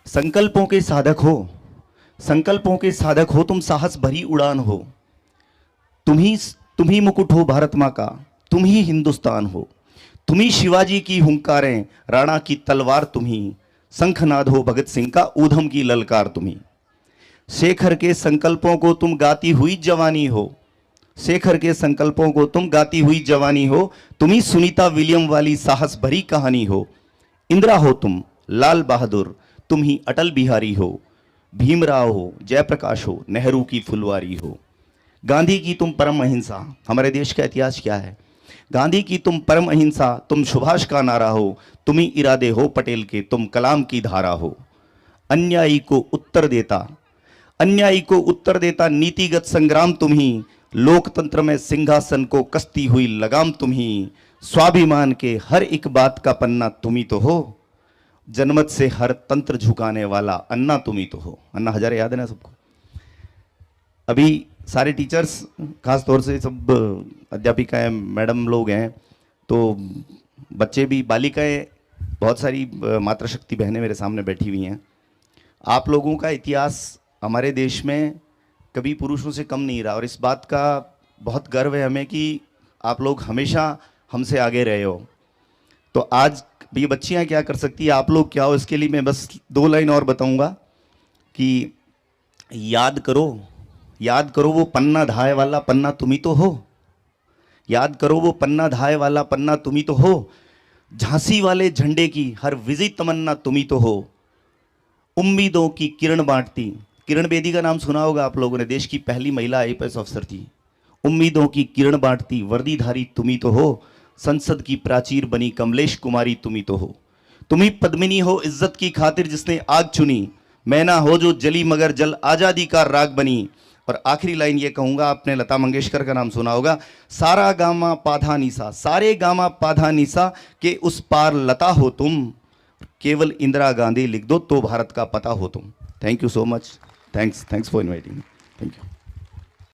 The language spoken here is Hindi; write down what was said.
संकल्पों के साधक हो, संकल्पों के साधक हो तुम, साहस भरी उड़ान हो। तुम ही मुकुट हो भारत माँ का, तुम ही हिंदुस्तान हो। तुम ही शिवाजी की हुंकारें, राणा की तलवार तुम ही। शंखनाद हो भगत सिंह का, ऊधम की ललकार तुम ही। शेखर के संकल्पों को तुम गाती हुई जवानी हो, शेखर के संकल्पों को तुम गाती हुई जवानी हो। तुम ही सुनीता विलियम वाली साहस भरी कहानी हो। इंदिरा हो तुम, लाल बहादुर, तुम ही अटल बिहारी हो। भीमराव हो, जयप्रकाश हो, नेहरू की फुलवारी हो। गांधी की तुम परम अहिंसा, हमारे देश का इतिहास क्या है। गांधी की तुम परम अहिंसा, तुम सुभाष का नारा हो। तुम ही इरादे हो पटेल के, तुम कलाम की धारा हो। अन्यायी को उत्तर देता, अन्यायी को उत्तर देता नीतिगत संग्राम तुम ही। लोकतंत्र में सिंहासन को कसती हुई लगाम तुम ही। स्वाभिमान के हर एक बात का पन्ना तुम ही तो हो। जनमत से हर तंत्र झुकाने वाला अन्ना तुम ही तो हो। अन्ना हजारे याद है ना सबको। अभी सारे टीचर्स, खास तौर से सब अध्यापिकाएं, मैडम लोग हैं, तो बच्चे भी, बालिकाएं, बहुत सारी मातृशक्ति बहनें मेरे सामने बैठी हुई हैं। आप लोगों का इतिहास हमारे देश में कभी पुरुषों से कम नहीं रहा, और इस बात का बहुत गर्व है हमें कि आप लोग हमेशा हमसे आगे रहे हो। तो आज ये बच्चियां क्या कर सकती है, आप लोग क्या हो, इसके लिए मैं बस 2 लाइन और बताऊंगा कि याद करो, याद करो वो पन्ना धाए वाला पन्ना तुम ही तो हो। याद करो वो पन्ना धाए वाला पन्ना तुम ही तो हो। झांसी वाले झंडे की हर विजयी तमन्ना तुम ही तो हो। उम्मीदों की किरण बांटती, किरण बेदी का नाम सुना होगा आप लोगों ने, देश की पहली महिला आईपीएस अफसर थी। उम्मीदों की किरण बांटती वर्दीधारी तुम ही तो हो। संसद की प्राचीर बनी कमलेश कुमारी तुम ही तो हो। तुम ही पद्मिनी हो इज्जत की खातिर जिसने आग चुनी। मैना हो जो जली मगर जल आजादी का राग बनी। और आखिरी लाइन ये कहूंगा, आपने लता मंगेशकर का नाम सुना होगा, सारा गामा पाधा निसा, सारे गामा पाधा निसा के उस पार लता हो तुम। केवल इंदिरा गांधी लिख दो तो भारत का पता हो तुम। Thank you so much. Thanks for inviting. Thank you.